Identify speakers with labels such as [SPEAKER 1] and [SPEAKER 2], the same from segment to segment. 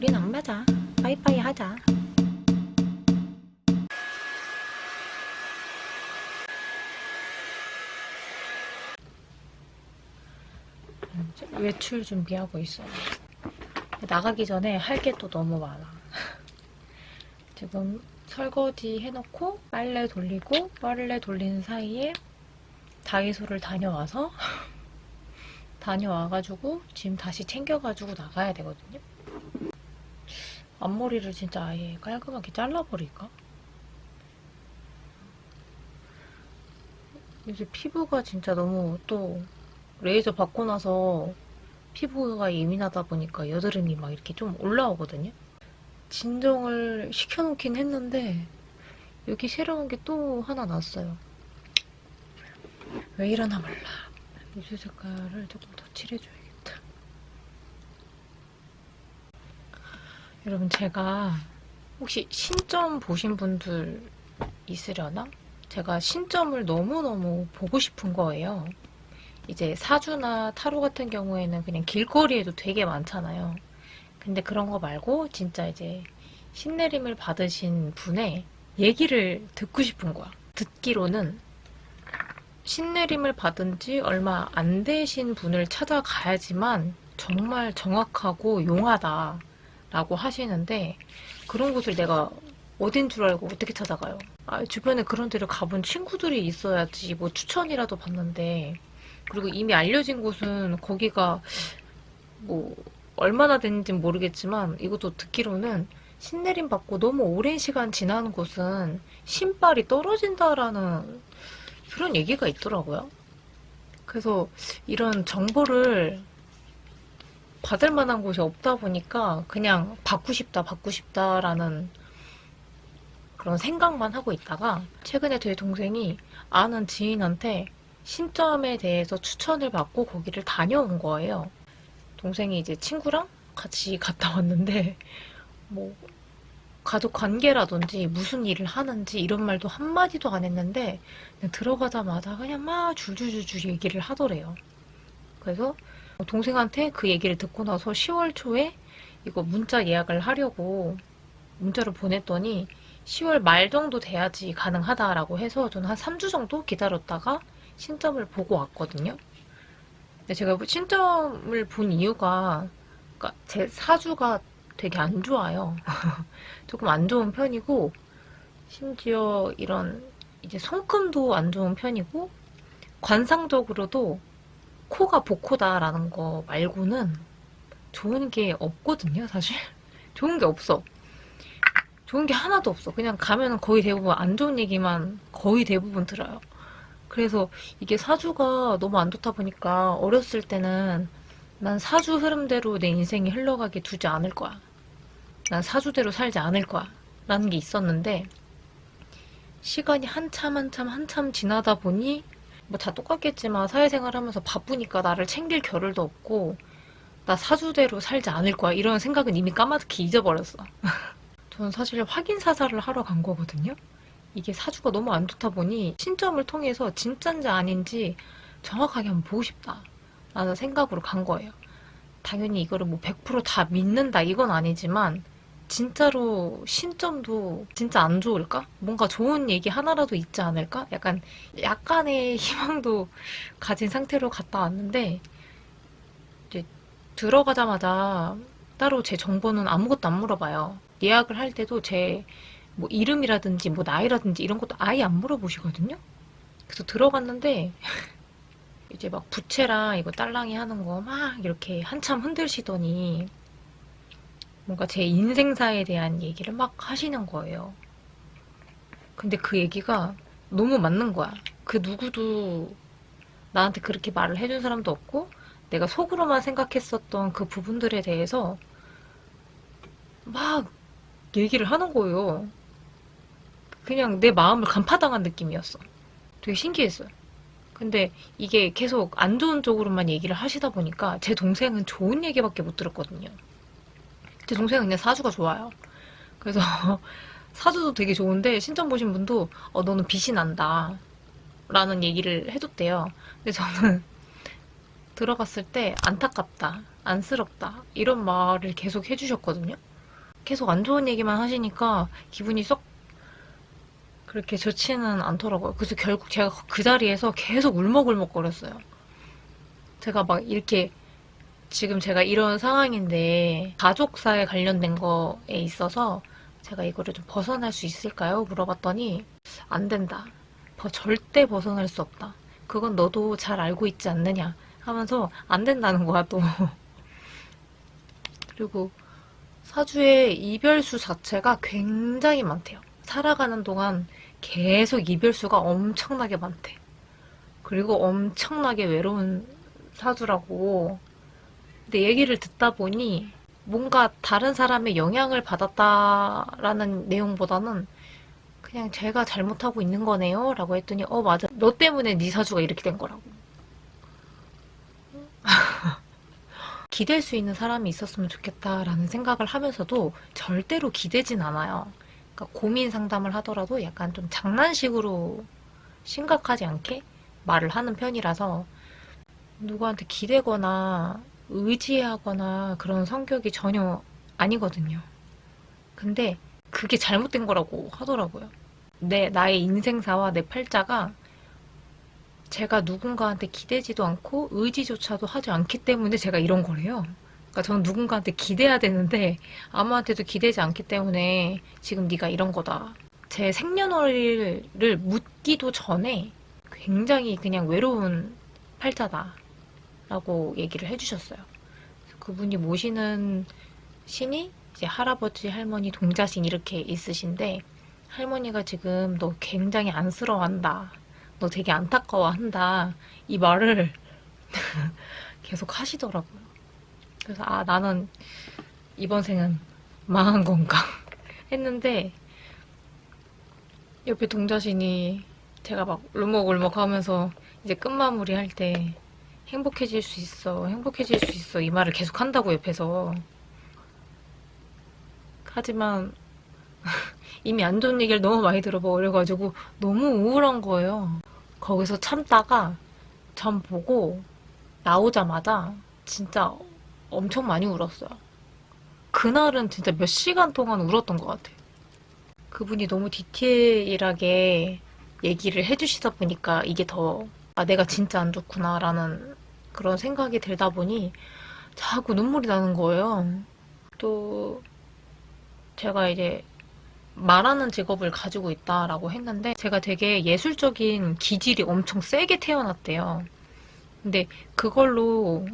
[SPEAKER 1] 우린 안 맞아. 빠이빠이 하자. 외출 준비하고 있어요. 나가기 전에 할 게 또 너무 많아. 지금 설거지 해놓고 빨래 돌리고, 빨래 돌리는 사이에 다이소를 다녀와서 다녀와가지고 지금 다시 챙겨가지고 나가야 되거든요. 앞머리를 진짜 아예 깔끔하게 잘라버릴까? 요새 피부가 진짜 너무 또 레이저 받고 나서 피부가 예민하다 보니까 여드름이 막 이렇게 좀 올라오거든요. 진정을 시켜놓긴 했는데 여기 새로운 게 또 하나 났어요. 왜 이러나 몰라. 입술 색깔을 조금 더 칠해줘야겠다. 여러분, 제가 혹시 신점 보신 분들 있으려나? 제가 신점을 너무너무 보고 싶은 거예요. 이제 사주나 타로 같은 경우에는 그냥 길거리에도 되게 많잖아요. 근데 그런 거 말고 진짜 이제 신내림을 받으신 분의 얘기를 듣고 싶은 거야. 듣기로는 신내림을 받은 지 얼마 안 되신 분을 찾아가야지만 정말 정확하고 용하다라고 하시는데, 그런 곳을 내가 어딘 줄 알고 어떻게 찾아가요? 주변에 그런 데를 가본 친구들이 있어야지 뭐 추천이라도 받는데, 그리고 이미 알려진 곳은 거기가 뭐 얼마나 됐는지는 모르겠지만, 이것도 듣기로는 신내림 받고 너무 오랜 시간 지나는 곳은 신발이 떨어진다라는 그런 얘기가 있더라고요. 그래서 이런 정보를 받을 만한 곳이 없다 보니까 그냥 받고 싶다라는 그런 생각만 하고 있다가, 최근에 제 동생이 아는 지인한테 신점에 대해서 추천을 받고 거기를 다녀온 거예요. 동생이 이제 친구랑 같이 갔다 왔는데 뭐 가족 관계라든지 무슨 일을 하는지 이런 말도 한마디도 안 했는데 그냥 들어가자마자 그냥 막 줄줄줄줄 얘기를 하더래요. 그래서 동생한테 그 얘기를 듣고 나서 10월 초에 이거 문자 예약을 하려고 문자를 보냈더니 10월 말 정도 돼야지 가능하다라고 해서 저는 한 3주 정도 기다렸다가 신점을 보고 왔거든요. 근데 제가 신점을 본 이유가, 그러니까 제 사주가 되게 안 좋아요. 조금 안 좋은 편이고, 심지어 이런 이제 손금도 안 좋은 편이고, 관상적으로도 코가 복코다라는 거 말고는 좋은 게 없거든요, 사실. 좋은 게 없어. 좋은 게 하나도 없어. 그냥 가면은 거의 대부분 안 좋은 얘기만 거의 대부분 들어요. 그래서 이게 사주가 너무 안 좋다 보니까 어렸을 때는 난 사주 흐름대로 내 인생이 흘러가게 두지 않을 거야. 난 사주대로 살지 않을 거야. 라는 게 있었는데, 시간이 한참 지나다 보니 뭐 다 똑같겠지만 사회생활 하면서 바쁘니까 나를 챙길 겨를도 없고 나 사주대로 살지 않을 거야. 이런 생각은 이미 까마득히 잊어버렸어. 저는 사실 확인 사살을 하러 간 거거든요. 이게 사주가 너무 안 좋다 보니 신점을 통해서 진짠지 아닌지 정확하게 한번 보고 싶다 라는 생각으로 간 거예요. 당연히 이거를 뭐 100%다 믿는다 이건 아니지만, 진짜로 신점도 진짜 안 좋을까? 뭔가 좋은 얘기 하나라도 있지 않을까? 약간의 희망도 가진 상태로 갔다 왔는데, 이제 들어가자마자 따로 제 정보는 아무것도 안 물어봐요. 예약을 할 때도 제 뭐 이름이라든지 뭐 나이라든지 이런 것도 아예 안 물어보시거든요. 그래서 들어갔는데 이제 막 부채랑 이거 딸랑이 하는 거 막 이렇게 한참 흔들시더니 뭔가 제 인생사에 대한 얘기를 막 하시는 거예요. 근데 그 얘기가 너무 맞는 거야. 그 누구도 나한테 그렇게 말을 해준 사람도 없고, 내가 속으로만 생각했었던 그 부분들에 대해서 막 얘기를 하는 거예요. 그냥 내 마음을 간파당한 느낌이었어. 되게 신기했어요. 근데 이게 계속 안 좋은 쪽으로만 얘기를 하시다 보니까 제 동생은 좋은 얘기밖에 못 들었거든요. 제 동생은 그냥 사주가 좋아요. 그래서 사주도 되게 좋은데 신점 보신 분도 너는 빛이 난다 라는 얘기를 해줬대요. 근데 저는 들어갔을 때 안타깝다, 안쓰럽다 이런 말을 계속 해주셨거든요. 계속 안 좋은 얘기만 하시니까 기분이 썩 그렇게 좋지는 않더라고요. 그래서 결국 제가 그 자리에서 계속 울먹울먹거렸어요. 제가 막 이렇게 지금 제가 이런 상황인데 가족사에 관련된 거에 있어서 제가 이거를 좀 벗어날 수 있을까요? 물어봤더니 안 된다. 절대 벗어날 수 없다. 그건 너도 잘 알고 있지 않느냐 하면서 안 된다는 거야 또. 그리고 사주의 이별수 자체가 굉장히 많대요. 살아가는 동안 계속 이별수가 엄청나게 많대. 그리고 엄청나게 외로운 사주라고. 근데 얘기를 듣다 보니 뭔가 다른 사람의 영향을 받았다라는 내용보다는 그냥 제가 잘못하고 있는 거네요 라고 했더니 맞아. 너 때문에 네 사주가 이렇게 된 거라고. 기댈 수 있는 사람이 있었으면 좋겠다라는 생각을 하면서도 절대로 기대진 않아요. 그러니까 고민 상담을 하더라도 약간 좀 장난식으로 심각하지 않게 말을 하는 편이라서 누구한테 기대거나 의지하거나 그런 성격이 전혀 아니거든요. 근데 그게 잘못된 거라고 하더라고요. 나의 인생사와 내 팔자가 제가 누군가한테 기대지도 않고 의지조차도 하지 않기 때문에 제가 이런 거래요. 그러니까 저는 누군가한테 기대야 되는데 아무한테도 기대지 않기 때문에 지금 네가 이런 거다. 제 생년월일을 묻기도 전에 굉장히 그냥 외로운 팔자다 라고 얘기를 해주셨어요. 그분이 모시는 신이 이제 할아버지, 할머니, 동자신 이렇게 있으신데 할머니가 지금 너 굉장히 안쓰러워한다. 너 되게 안타까워한다. 이 말을 계속 하시더라고요. 그래서 나는 이번 생은 망한 건가 했는데 옆에 동자신이 제가 막 울먹울먹 하면서 이제 끝마무리 할 때 행복해질 수 있어, 행복해질 수 있어 이 말을 계속 한다고 옆에서. 하지만 이미 안 좋은 얘기를 너무 많이 들어버려가지고 너무 우울한 거예요. 거기서 참다가 전 보고 나오자마자 진짜 엄청 많이 울었어요. 그날은 진짜 몇 시간 동안 울었던 것 같아요. 그분이 너무 디테일하게 얘기를 해주시다 보니까 이게 더 내가 진짜 안 좋구나 라는 그런 생각이 들다 보니 자꾸 눈물이 나는 거예요. 또 제가 이제 말하는 직업을 가지고 있다라고 했는데 제가 되게 예술적인 기질이 엄청 세게 태어났대요. 근데 그걸로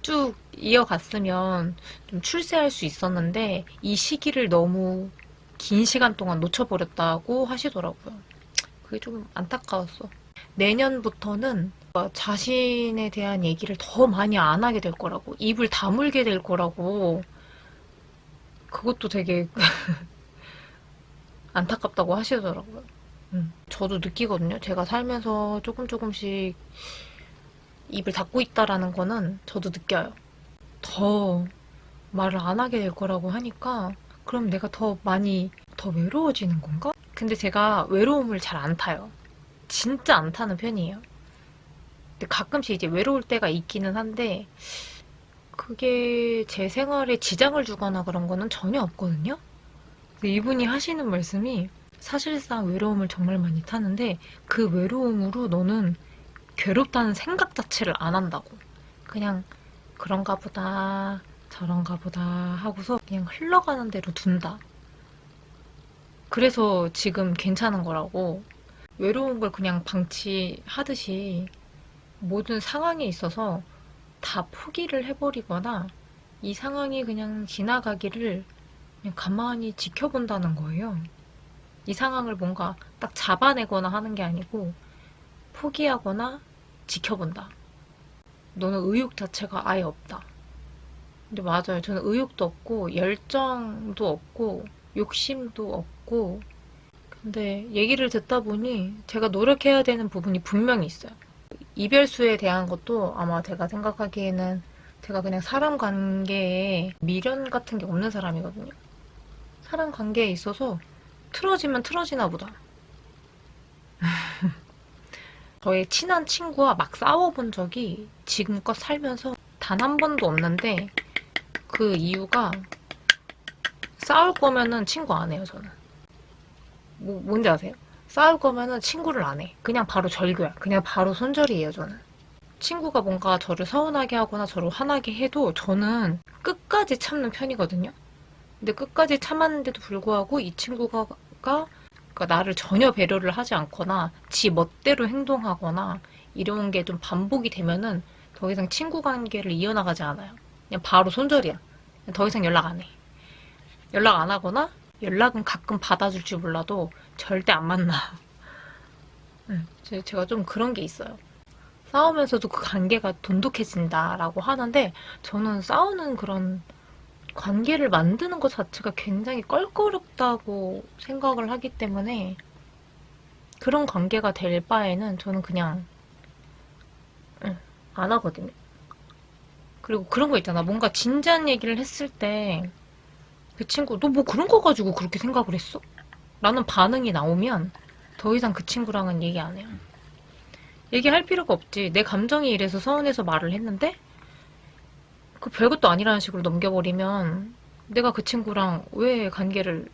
[SPEAKER 1] 쭉 이어갔으면 좀 출세할 수 있었는데 이 시기를 너무 긴 시간 동안 놓쳐버렸다고 하시더라고요. 그게 좀 안타까웠어. 내년부터는 자신에 대한 얘기를 더 많이 안 하게 될 거라고, 입을 다물게 될 거라고. 그것도 되게 안타깝다고 하시더라고요. 저도 느끼거든요. 제가 살면서 조금씩 입을 닫고 있다라는 거는 저도 느껴요. 더 말을 안 하게 될 거라고 하니까 그럼 내가 더 외로워지는 건가? 근데 제가 외로움을 잘 안 타요. 진짜 안 타는 편이에요. 근데 가끔씩 이제 외로울 때가 있기는 한데 그게 제 생활에 지장을 주거나 그런 거는 전혀 없거든요. 이분이 하시는 말씀이 사실상 외로움을 정말 많이 타는데 그 외로움으로 너는 괴롭다는 생각 자체를 안 한다고. 그냥 그런가 보다 저런가 보다 하고서 그냥 흘러가는 대로 둔다. 그래서 지금 괜찮은 거라고. 외로운 걸 그냥 방치하듯이 모든 상황에 있어서 다 포기를 해버리거나 이 상황이 그냥 지나가기를 그냥 가만히 지켜본다는 거예요. 이 상황을 뭔가 딱 잡아내거나 하는 게 아니고 포기하거나 지켜본다. 너는 의욕 자체가 아예 없다. 근데 맞아요. 저는 의욕도 없고 열정도 없고 욕심도 없고 근데 얘기를 듣다 보니 제가 노력해야 되는 부분이 분명히 있어요. 이별수에 대한 것도 아마 제가 생각하기에는 제가 그냥 사람 관계에 미련 같은 게 없는 사람이거든요. 사람 관계에 있어서 틀어지면 틀어지나 보다. 저의 친한 친구와 막 싸워본 적이 지금껏 살면서 단 한 번도 없는데 그 이유가 싸울 거면은 친구 안 해요, 저는. 뭔지 아세요? 싸울 거면은 친구를 안 해. 그냥 바로 절교야. 그냥 바로 손절이에요, 저는. 친구가 뭔가 저를 서운하게 하거나 저를 화나게 해도 저는 끝까지 참는 편이거든요. 근데 끝까지 참았는데도 불구하고 이 친구가 그러니까 나를 전혀 배려를 하지 않거나 지 멋대로 행동하거나 이런 게 좀 반복이 되면은 더 이상 친구 관계를 이어나가지 않아요. 그냥 바로 손절이야. 그냥 더 이상 연락 안 해. 연락 안 하거나 연락은 가끔 받아줄지 몰라도 절대 안 만나. 제가 좀 그런 게 있어요. 싸우면서도 그 관계가 돈독해진다라고 하는데 저는 싸우는 그런 관계를 만드는 것 자체가 굉장히 껄끄럽다고 생각을 하기 때문에 그런 관계가 될 바에는 저는 그냥 안 하거든요. 그리고 그런 거 있잖아. 뭔가 진지한 얘기를 했을 때 그 친구 너 뭐 그런 거 가지고 그렇게 생각을 했어? 라는 반응이 나오면 더 이상 그 친구랑은 얘기 안 해요. 얘기할 필요가 없지. 내 감정이 이래서 서운해서 말을 했는데 그 별것도 아니라는 식으로 넘겨버리면 내가 그 친구랑 왜 관계를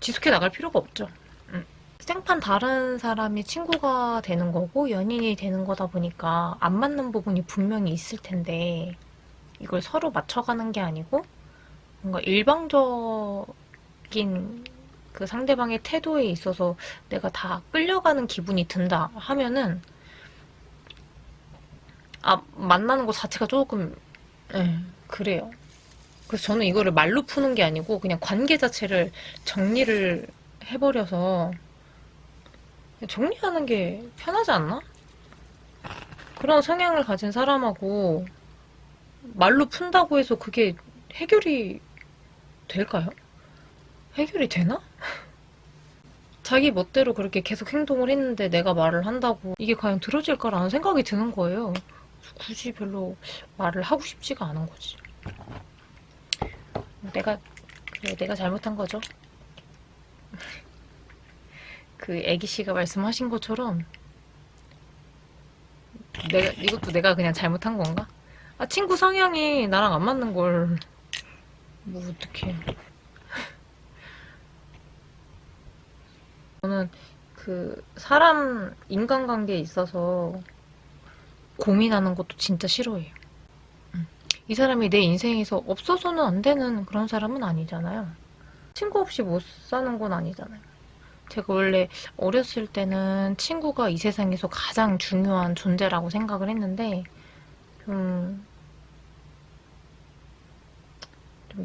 [SPEAKER 1] 지속해 나갈 필요가 없죠. 생판 다른 사람이 친구가 되는 거고 연인이 되는 거다 보니까 안 맞는 부분이 분명히 있을 텐데 이걸 서로 맞춰가는 게 아니고 뭔가 일방적인 그 상대방의 태도에 있어서 내가 다 끌려가는 기분이 든다 하면은 만나는 것 자체가 조금 그래요. 그래서 저는 이거를 말로 푸는 게 아니고 그냥 관계 자체를 정리를 해버려서 정리하는 게 편하지 않나? 그런 성향을 가진 사람하고 말로 푼다고 해서 그게 해결이 될까요? 해결이 되나? 자기 멋대로 그렇게 계속 행동을 했는데 내가 말을 한다고 이게 과연 들어질까라는 생각이 드는 거예요. 굳이 별로 말을 하고 싶지가 않은 거지. 내가 잘못한 거죠. 그 애기 씨가 말씀하신 것처럼 이것도 내가 그냥 잘못한 건가? 친구 성향이 나랑 안 맞는 걸 뭐 어떡해. 저는 그 사람 인간관계에 있어서 고민하는 것도 진짜 싫어해요. 이 사람이 내 인생에서 없어서는 안 되는 그런 사람은 아니잖아요. 친구 없이 못 사는 건 아니잖아요. 제가 원래 어렸을 때는 친구가 이 세상에서 가장 중요한 존재라고 생각을 했는데 좀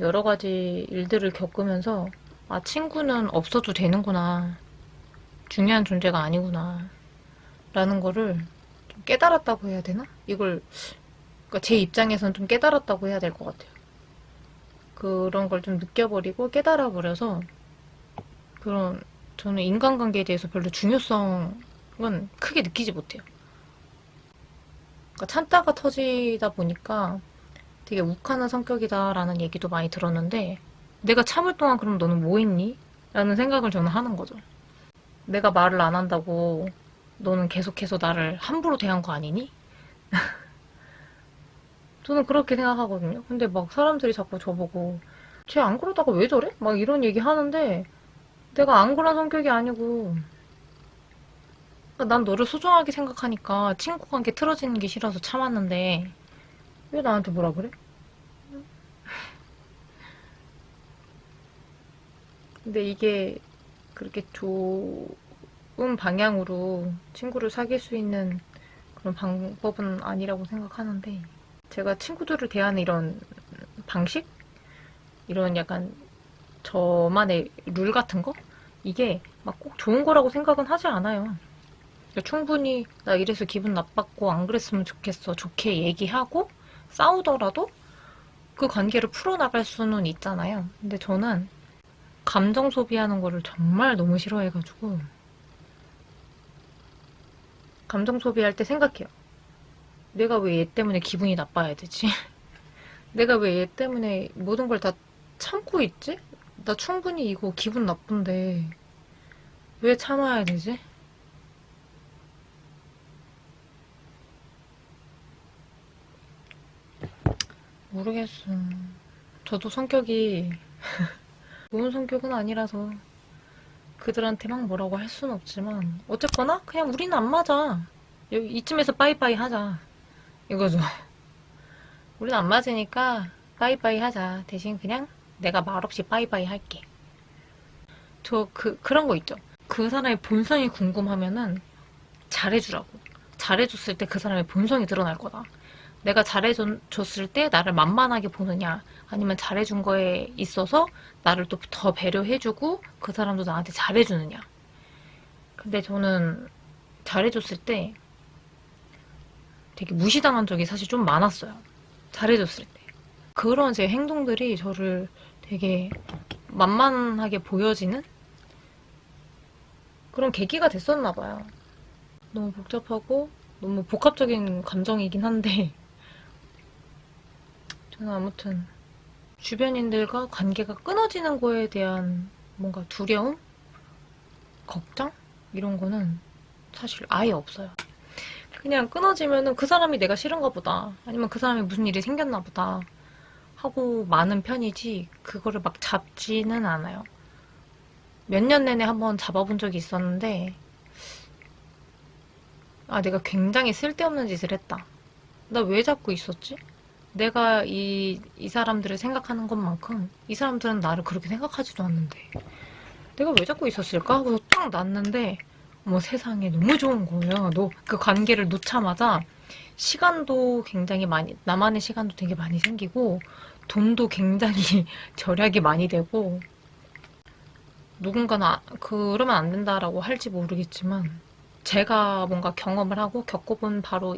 [SPEAKER 1] 여러 가지 일들을 겪으면서 친구는 없어도 되는구나. 중요한 존재가 아니구나. 라는 거를 좀 깨달았다고 해야 되나? 그러니까 제 입장에서는 좀 깨달았다고 해야 될 것 같아요. 그런 걸 좀 느껴버리고 깨달아버려서 저는 인간관계에 대해서 별로 중요성은 크게 느끼지 못해요. 그러니까 참다가 터지다 보니까 되게 욱하는 성격이다라는 얘기도 많이 들었는데 내가 참을 동안 그럼 너는 뭐 했니? 라는 생각을 저는 하는 거죠. 내가 말을 안 한다고 너는 계속해서 나를 함부로 대한 거 아니니? 저는 그렇게 생각하거든요. 근데 막 사람들이 자꾸 저보고 쟤 안 그러다가 왜 저래? 막 이런 얘기 하는데 내가 안 그런 성격이 아니고 난 너를 소중하게 생각하니까 친구 관계 틀어지는 게 싫어서 참았는데 왜 나한테 뭐라 그래? 근데 이게 그렇게 좋은 방향으로 친구를 사귈 수 있는 그런 방법은 아니라고 생각하는데 제가 친구들을 대하는 이런 방식? 이런 약간 저만의 룰 같은 거? 이게 막 꼭 좋은 거라고 생각은 하지 않아요. 그러니까 충분히 나 이래서 기분 나빴고 안 그랬으면 좋겠어. 좋게 얘기하고 싸우더라도 그 관계를 풀어나갈 수는 있잖아요. 근데 저는 감정 소비하는 거를 정말 너무 싫어해가지고 감정 소비할 때 생각해요. 내가 왜 얘 때문에 기분이 나빠야 되지? 내가 왜 얘 때문에 모든 걸 다 참고 있지? 나 충분히 이거 기분 나쁜데 왜 참아야 되지? 모르겠어. 저도 성격이 좋은 성격은 아니라서 그들한테 막 뭐라고 할 수는 없지만 어쨌거나 그냥 우리는 안 맞아. 여기 이쯤에서 빠이빠이 하자. 이거죠. 우리는 안 맞으니까 빠이빠이 하자. 대신 그냥 내가 말없이 빠이빠이 할게. 그런 거 있죠. 그 사람의 본성이 궁금하면은 잘해주라고. 잘해줬을 때 그 사람의 본성이 드러날 거다. 내가 잘해줬을 때 나를 만만하게 보느냐, 아니면 잘해준 거에 있어서 나를 또 더 배려해주고 그 사람도 나한테 잘해주느냐. 근데 저는 잘해줬을 때 되게 무시당한 적이 사실 좀 많았어요. 잘해줬을 때. 그런 제 행동들이 저를 되게 만만하게 보여지는 그런 계기가 됐었나 봐요. 너무 복잡하고 너무 복합적인 감정이긴 한데 저는 아무튼 주변인들과 관계가 끊어지는 거에 대한 뭔가 두려움? 걱정? 이런 거는 사실 아예 없어요. 그냥 끊어지면은 그 사람이 내가 싫은가 보다. 아니면 그 사람이 무슨 일이 생겼나 보다. 하고 마는 편이지 그거를 막 잡지는 않아요. 몇 년 내내 한번 잡아본 적이 있었는데 아, 내가 굉장히 쓸데없는 짓을 했다. 나 왜 잡고 있었지? 내가 이 사람들을 생각하는 것만큼 이 사람들은 나를 그렇게 생각하지도 않는데 내가 왜 잡고 있었을까? 하고서 딱 놨는데 어머 세상에 너무 좋은 거예요. 그 관계를 놓자마자 시간도 굉장히 많이, 나만의 시간도 되게 많이 생기고 돈도 굉장히 절약이 많이 되고 누군가는 그러면 안 된다라고 할지 모르겠지만 제가 뭔가 경험을 하고 겪어본 바로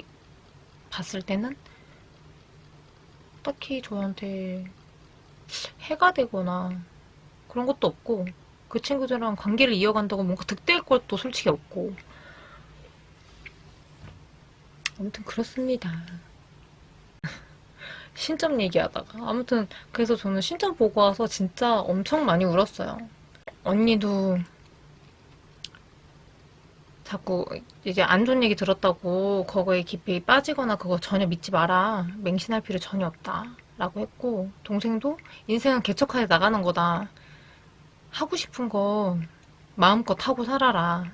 [SPEAKER 1] 봤을 때는 딱히 저한테 해가 되거나 그런 것도 없고 그 친구들이랑 관계를 이어간다고 뭔가 득될 것도 솔직히 없고 아무튼 그렇습니다. 신점 얘기하다가 아무튼 그래서 저는 신점 보고 와서 진짜 엄청 많이 울었어요. 언니도 자꾸 이제 안 좋은 얘기 들었다고 그거에 깊이 빠지거나 그거 전혀 믿지 마라. 맹신할 필요 전혀 없다. 라고 했고 동생도 인생은 개척하에 나가는 거다. 하고 싶은 거 마음껏 하고 살아라.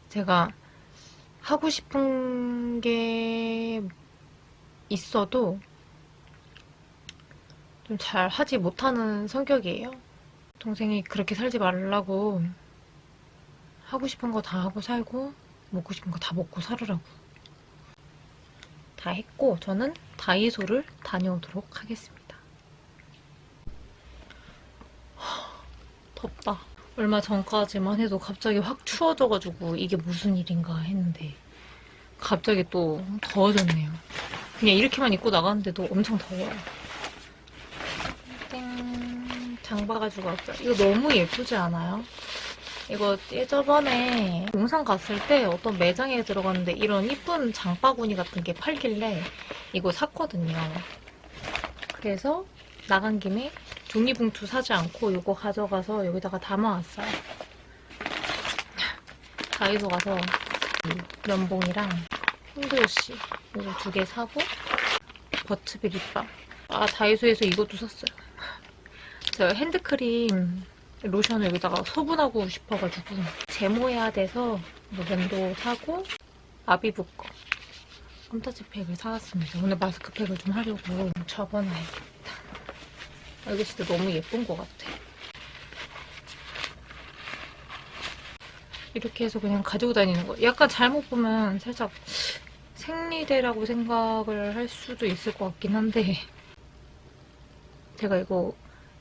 [SPEAKER 1] 제가 하고 싶은 게 있어도 좀 잘 하지 못하는 성격이에요. 동생이 그렇게 살지 말라고 하고 싶은 거 다 하고 살고 먹고 싶은 거 다 먹고 살으라고 다 했고 저는 다이소를 다녀오도록 하겠습니다. 덥다. 얼마 전까지만 해도 갑자기 확 추워져가지고 이게 무슨 일인가 했는데 갑자기 또 더워졌네요. 그냥 이렇게만 입고 나가는데도 엄청 더워요. 땡. 장 봐가지고 왔어요. 이거 너무 예쁘지 않아요? 이거 저번에 용산 갔을 때 어떤 매장에 들어갔는데 이런 이쁜 장바구니 같은 게 팔길래 이거 샀거든요. 그래서 나간 김에 종이봉투 사지 않고 이거 가져가서 여기다가 담아왔어요. 다이소 가서 면봉이랑 홍도요씨 이거 2개 사고 버츠비 립밤. 아, 다이소에서 이것도 샀어요. 제가 핸드크림 로션을 여기다가 소분하고 싶어가지고 제모해야 돼서 면도 사고 아비브 거 홈터치팩을 사왔습니다. 오늘 마스크팩을 좀 하려고 접어놔야겠다. 이거 진짜 너무 예쁜 것 같아. 이렇게 해서 그냥 가지고 다니는 거. 약간 잘못 보면 살짝 생리대라고 생각을 할 수도 있을 것 같긴 한데 제가 이거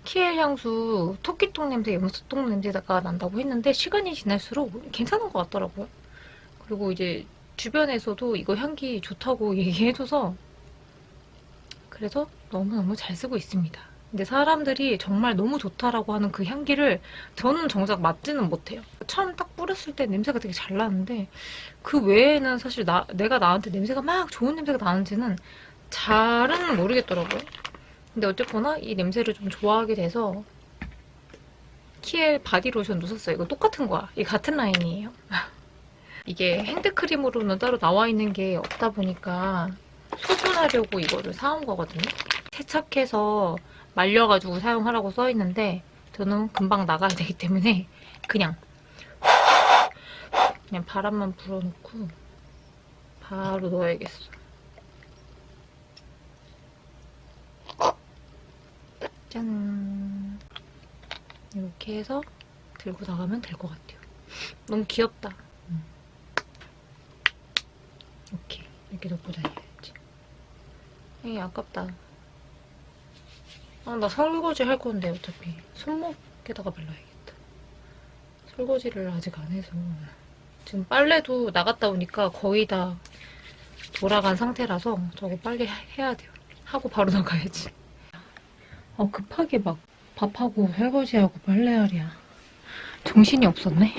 [SPEAKER 1] 키엘 향수 토끼똥 냄새, 염소똥 냄새가 난다고 했는데 시간이 지날수록 괜찮은 것 같더라고요. 그리고 이제 주변에서도 이거 향기 좋다고 얘기해줘서 그래서 너무너무 잘 쓰고 있습니다. 근데 사람들이 정말 너무 좋다라고 하는 그 향기를 저는 정작 맡지는 못해요. 처음 딱 뿌렸을 때 냄새가 되게 잘 나는데 그 외에는 사실 내가 나한테 냄새가 막 좋은 냄새가 나는지는 잘은 모르겠더라고요. 근데 어쨌거나 이 냄새를 좀 좋아하게 돼서 키엘 바디로션도 샀어요. 이거 똑같은 거야. 이게 같은 라인이에요. 이게 핸드크림으로는 따로 나와 있는 게 없다 보니까 소분하려고 이거를 사온 거거든요. 세척해서 말려가지고 사용하라고 써있는데 저는 금방 나가야 되기 때문에 그냥 바람만 불어놓고 바로 넣어야겠어. 짠! 이렇게 해서 들고 나가면 될 것 같아요. 너무 귀엽다. 이렇게 넣고 다녀야지. 에이, 아깝다. 아, 나 설거지 할 건데 어차피 손목에다가 발라야겠다. 설거지를 아직 안 해서. 지금 빨래도 나갔다 오니까 거의 다 돌아간 상태라서 저거 빨리 해야 돼요. 하고 바로 나가야지. 급하게 막 밥하고 설거지하고 빨래하랴. 정신이 없었네.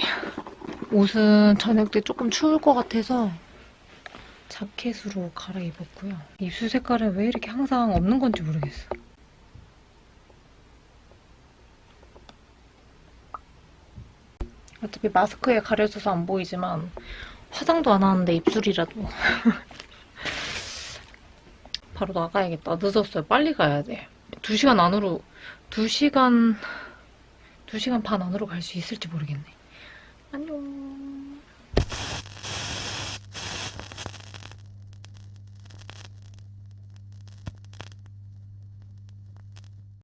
[SPEAKER 1] 옷은 저녁 때 조금 추울 것 같아서 자켓으로 갈아입었고요. 입술 색깔은 왜 이렇게 항상 없는 건지 모르겠어. 어차피 마스크에 가려져서 안 보이지만 화장도 안 하는데 입술이라도. 바로 나가야겠다. 늦었어요. 빨리 가야 돼. 2시간 안으로 2시간 반 안으로 갈 수 있을지 모르겠네. 안녕.